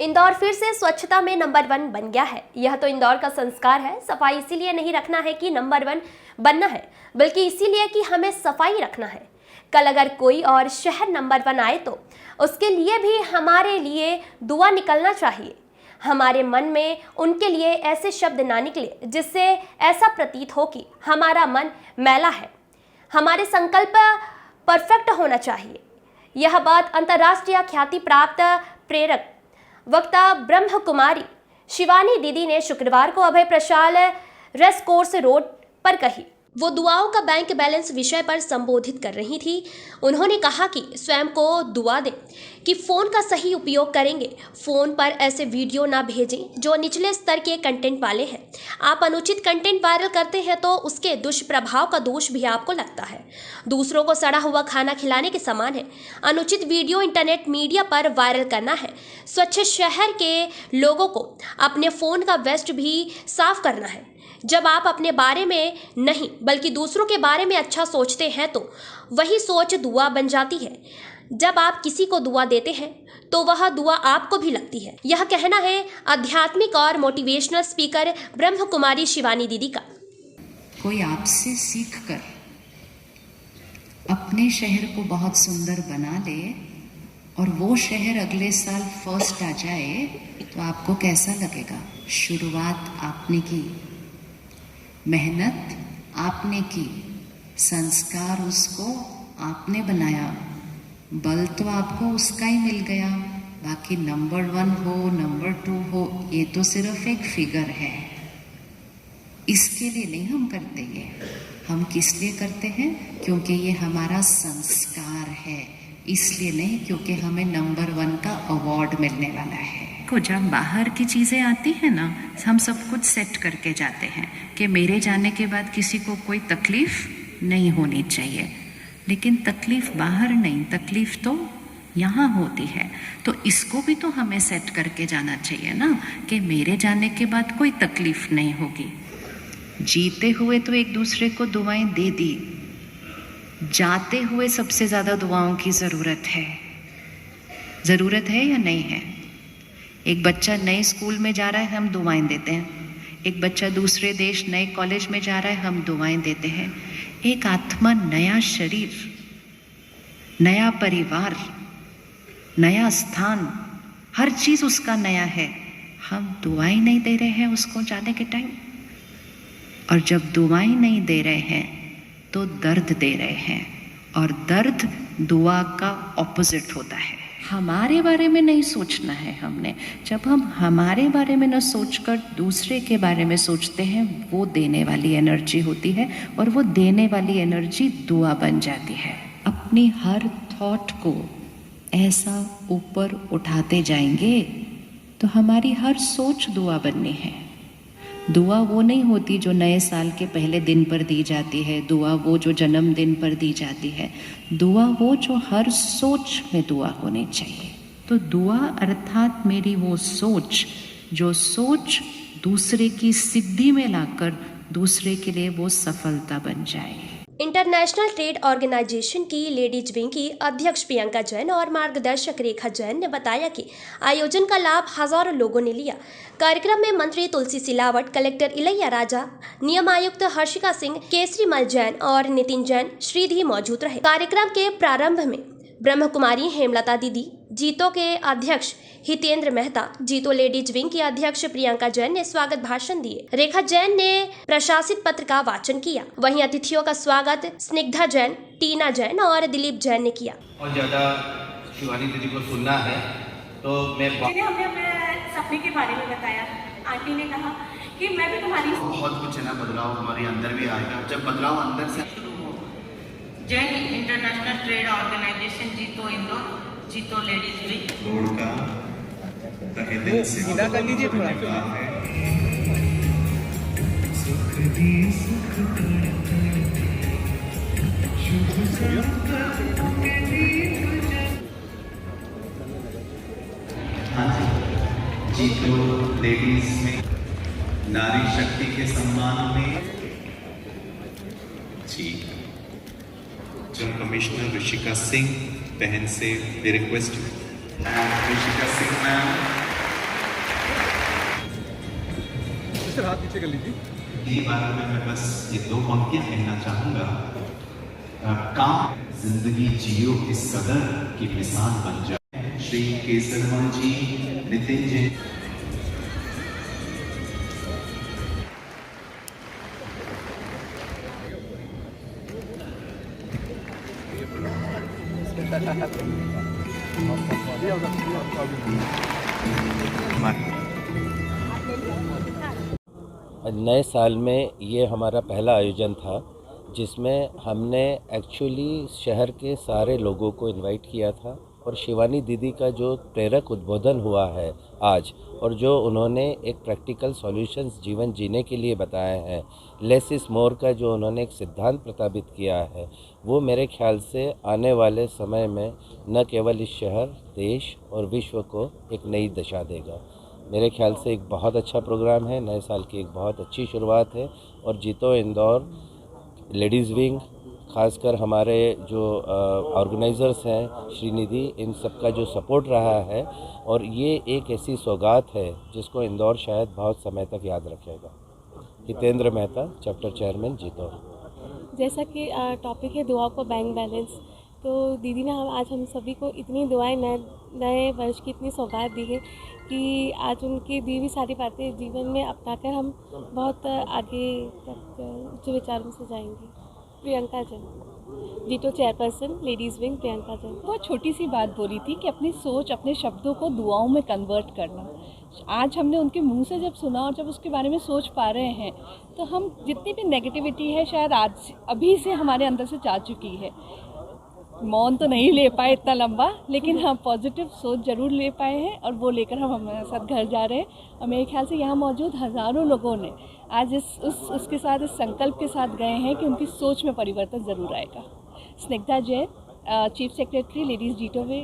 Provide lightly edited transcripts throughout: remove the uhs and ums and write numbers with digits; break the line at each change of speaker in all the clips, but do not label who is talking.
इंदौर फिर से स्वच्छता में नंबर 1 बन गया है। यह तो इंदौर का संस्कार है। सफाई इसीलिए नहीं रखना है कि नंबर 1 बनना है, बल्कि इसीलिए कि हमें सफाई रखना है। कल अगर कोई और शहर नंबर 1 आए तो उसके लिए भी हमारे लिए दुआ निकलना चाहिए। हमारे मन में उनके लिए ऐसे शब्द ना निकले जिससे ऐसा प्रतीत हो कि हमारा मन मैला है। हमारे संकल्प परफेक्ट होना चाहिए। यह बात अंतर्राष्ट्रीय ख्याति प्राप्त प्रेरक वक्ता ब्रह्म कुमारी शिवानी दीदी ने शुक्रवार को अभय प्रशाल रेस कोर्स रोड पर कही। वो दुआओं का बैंक बैलेंस विषय पर संबोधित कर रही थी। उन्होंने कहा कि स्वयं को दुआ दें कि फ़ोन का सही उपयोग करेंगे। फ़ोन पर ऐसे वीडियो ना भेजें जो निचले स्तर के कंटेंट वाले हैं। आप अनुचित कंटेंट वायरल करते हैं तो उसके दुष्प्रभाव का दोष भी आपको लगता है। दूसरों को सड़ा हुआ खाना खिलाने के समान है। अनुचित वीडियो इंटरनेट मीडिया पर वायरल करना है। स्वच्छ शहर के लोगों को अपने फ़ोन का वेस्ट भी साफ करना है। जब आप अपने बारे में नहीं बल्कि दूसरों के बारे में अच्छा सोचते हैं तो वही सोच दुआ बन जाती है। जब आप किसी को दुआ देते हैं तो वह दुआ आपको भी लगती है। यह कहना है आध्यात्मिक और मोटिवेशनल स्पीकर ब्रह्म कुमारी शिवानी दीदी का।
कोई आपसे सीख कर अपने शहर को बहुत सुंदर बना ले और वो शहर अगले साल फर्स्ट आ जाए तो आपको कैसा लगेगा? शुरुआत आपने की, मेहनत आपने की, संस्कार उसको आपने बनाया, बल तो आपको उसका ही मिल गया। बाकी नंबर 1 हो नंबर 2 हो ये तो सिर्फ एक फिगर है। इसके लिए नहीं हम करते ये। हम किस लिए करते हैं? क्योंकि ये हमारा संस्कार है। इसलिए नहीं क्योंकि हमें नंबर 1 का अवार्ड मिलने वाला है। को जब बाहर की चीज़ें आती हैं ना, हम सब कुछ सेट करके जाते हैं कि मेरे जाने के बाद किसी को कोई तकलीफ नहीं होनी चाहिए। लेकिन तकलीफ बाहर नहीं, तकलीफ तो यहाँ होती है। तो इसको भी तो हमें सेट करके जाना चाहिए ना कि मेरे जाने के बाद कोई तकलीफ नहीं होगी। जीते हुए तो एक दूसरे को दुआएं दे दी, जाते हुए सबसे ज़्यादा दुआओं की ज़रूरत है। ज़रूरत है या नहीं है? एक बच्चा नए स्कूल में जा रहा है, हम दुआएं देते हैं। एक बच्चा दूसरे देश नए कॉलेज में जा रहा है, हम दुआएं देते हैं। एक आत्मा, नया शरीर, नया परिवार, नया स्थान, हर चीज़ उसका नया है। हम दुआएं नहीं दे रहे हैं उसको जाने के टाइम। और जब दुआएं नहीं दे रहे हैं तो दर्द दे रहे हैं, और दर्द दुआ का ऑपोजिट होता है। हमारे बारे में नहीं सोचना है हमने। जब हम हमारे बारे में न सोचकर दूसरे के बारे में सोचते हैं, वो देने वाली एनर्जी होती है, और वो देने वाली एनर्जी दुआ बन जाती है। अपनी हर थॉट को ऐसा ऊपर उठाते जाएंगे तो हमारी हर सोच दुआ बननी है। दुआ वो नहीं होती जो नए साल के पहले दिन पर दी जाती है। दुआ वो जो जन्मदिन पर दी जाती है। दुआ वो जो हर सोच में दुआ होनी चाहिए। तो दुआ अर्थात मेरी वो सोच, जो सोच दूसरे की सिद्धि में लाकर दूसरे के लिए वो सफलता बन जाए।
इंटरनेशनल ट्रेड ऑर्गेनाइजेशन की लेडीज विंग की अध्यक्ष प्रियंका जैन और मार्गदर्शक रेखा जैन ने बताया कि आयोजन का लाभ हजारों लोगों ने लिया। कार्यक्रम में मंत्री तुलसी सिलावट, कलेक्टर इलैया राजा, नियम आयुक्त हर्षिका सिंह, केसरी मल जैन और नितिन जैन श्रीधी मौजूद रहे। कार्यक्रम के प्रारंभ में ब्रह्म कुमारी हेमलता दीदी, जीतो के अध्यक्ष हितेंद्र मेहता, जीतो लेडीज विंग की अध्यक्ष प्रियंका जैन ने स्वागत भाषण दिए। रेखा जैन ने प्रशासित पत्र का वाचन किया। वहीं अतिथियों का स्वागत स्निग्धा जैन, टीना जैन और दिलीप जैन ने किया।
और ज्यादा शिवानी दीदी को सुनना है तो मैं
हमने अपने सपने के बारे में बताया। आंटी ने कहा कि मैं भी तुम्हारी
बहुत कुछ है ना, बदलाव हमारे अंदर भी आएगा। जब बदलाव अंदर से
शुरू हो। जय हिंद इंटरनेशनल ट्रेड ऑर्गेनाइजेशन, जीतो इंदौर, जीतो लेडीज विंग।
रोड का तहे दिल से सीधा कर लीजिए थोड़ा। हाँ जी, जीतो लेडीज में नारी शक्ति के सम्मान में जी जन कमिश्नर ऋषिका सिंह बहन से request Rishika Singh ma'am
sir हाथ नीचे कर लीजिए।
ये बारे में मैं बस ये 2 पंक्तियां कहना चाहूँगा। काम जिंदगी जियो इस कदर की मिसाल बन जाए। श्री केसरमल जी, नितिन जी।
नए साल में ये हमारा पहला आयोजन था, जिसमें हमने एक्चुअली शहर के सारे लोगों को इनवाइट किया था और शिवानी दीदी का जो प्रेरक उद्बोधन हुआ है आज, और जो उन्होंने एक प्रैक्टिकल सॉल्यूशंस जीवन जीने के लिए बताए हैं, लेस इज़ मोर का जो उन्होंने एक सिद्धांत प्रस्तावित किया है, वो मेरे ख्याल से आने वाले समय में न केवल इस शहर, देश और विश्व को एक नई दिशा देगा। मेरे ख्याल से एक बहुत अच्छा प्रोग्राम है, नए साल की एक बहुत अच्छी शुरुआत है। और जीतो इंदौर लेडीज़ विंग, खासकर हमारे जो ऑर्गेनाइज़र्स हैं श्रीनिधि, इन सब का जो सपोर्ट रहा है, और ये एक ऐसी सौगात है जिसको इंदौर शायद बहुत समय तक याद रखेगा। हितेंद्र मेहता, चैप्टर चेयरमैन, जीतो।
जैसा कि टॉपिक है दुआ को बैंक बैलेंस, तो दीदी ने आज हम सभी को इतनी दुआएं नए वर्ष की इतनी सौगात दी है कि आज उनकी दी हुई सारी बातें जीवन में अपनाकर हम बहुत आगे तक उच्च विचारों से जाएंगे। प्रियंका जैन, जीतो chairperson, ladies wing, Priyanka Jain.
बहुत छोटी सी बात बोली थी कि अपनी सोच, अपने शब्दों को दुआओं में कन्वर्ट करना। आज हमने उनके मुंह से जब सुना और जब उसके बारे में सोच पा रहे हैं, तो हम जितनी भी नेगेटिविटी है शायद आज अभी से हमारे अंदर से जा चुकी है। मौन तो नहीं ले पाए इतना लंबा, लेकिन हाँ पॉजिटिव सोच ज़रूर ले पाए हैं, और वो लेकर हम हमारे साथ घर जा रहे हैं। और मेरे ख्याल से यहाँ मौजूद हज़ारों लोगों ने आज उसके साथ इस संकल्प के साथ गए हैं कि उनकी सोच में परिवर्तन ज़रूर आएगा। Snigdha Jain, chief secretary, ladies जीतो वे,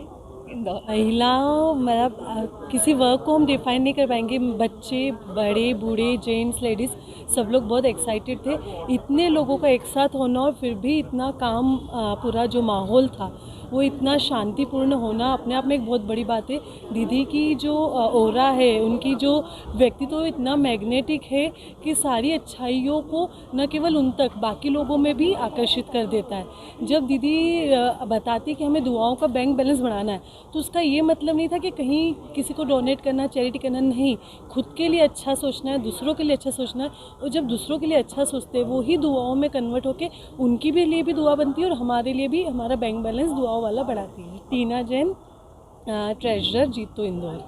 इंदौर।
महिलाओं मतलब किसी वर्क को हम डिफाइन नहीं कर पाएंगे। बच्चे, बड़े, बूढ़े, जेंट्स, लेडीज़, सब लोग बहुत एक्साइटेड थे। इतने लोगों का एक साथ होना और फिर भी इतना काम, पूरा जो माहौल था वो इतना शांतिपूर्ण होना अपने आप में एक बहुत बड़ी बात है। दीदी की जो ओरा है, उनकी जो व्यक्तित्व इतना मैग्नेटिक है कि सारी अच्छाइयों को न केवल उन तक, बाकी लोगों में भी आकर्षित कर देता है। जब दीदी बताती कि हमें दुआओं का बैंक बैलेंस बढ़ाना है, तो उसका ये मतलब नहीं था कि कहीं किसी को डोनेट करना, चैरिटी करना, नहीं। खुद के लिए अच्छा सोचना है, दूसरों के लिए अच्छा सोचना है, और जब दूसरों के लिए अच्छा सोचते हैं वो ही दुआओं में कन्वर्ट होकर उनकी भी लिए भी दुआ बनती है और हमारे लिए भी हमारा बैंक बैलेंस दुआओं वाला बढ़ाती है। टीना जैन, ट्रेजरर, जीतो इंदौर।